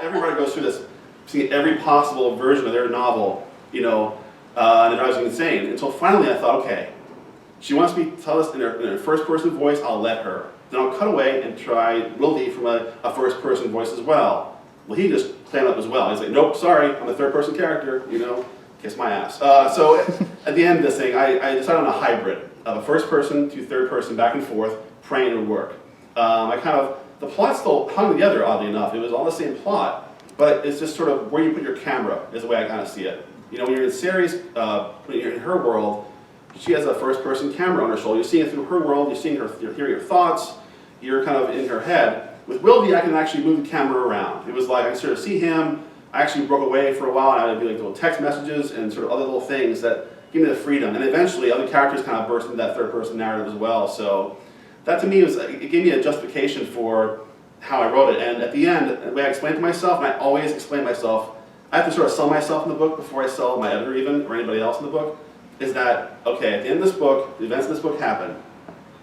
every writer goes through this, seeing every possible version of their novel, and it drives me insane. Until finally I thought, okay, she wants me to tell this in her first-person voice, I'll let her. Then I'll cut away and try Will D from a first-person voice as well. Well, he just clammed up as well. He's like, nope, sorry, I'm a third-person character, kiss my ass. So at the end of this thing, I decided on a hybrid of a first-person to third-person, back and forth, praying it would work. The plot still hung together, oddly enough. It was all the same plot, but it's just sort of where you put your camera is the way I kind of see it. When you're in Sari's, when you're in her world, she has a first-person camera on her shoulder. You're seeing it through her world. You're seeing her, you're hearing her thoughts. You're kind of in her head. With Wildy, I can actually move the camera around. It was like I could sort of see him. I actually broke away for a while, and I would be like little text messages and sort of other little things that give me the freedom. And eventually, other characters kind of burst into that third-person narrative as well. So that to me it gave me a justification for how I wrote it. And at the end, the way I explained it to myself, and I always explain myself, I have to sort of sell myself in the book before I sell my editor even, or anybody else in the book, is that, okay, at the end of this book, the events of this book happen.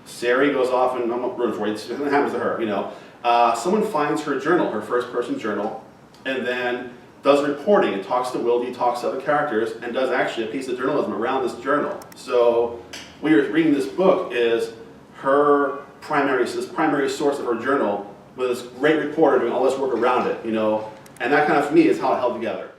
Sari goes off, and I'm not rooting for it, something happens to her, someone finds her journal, her first-person journal, and then does reporting and talks to Wildy, talks to other characters, and does actually a piece of journalism around this journal. So when you're reading this book is her primary source of her journal with this great reporter doing all this work around it, and that kind of, for me, is how it held together.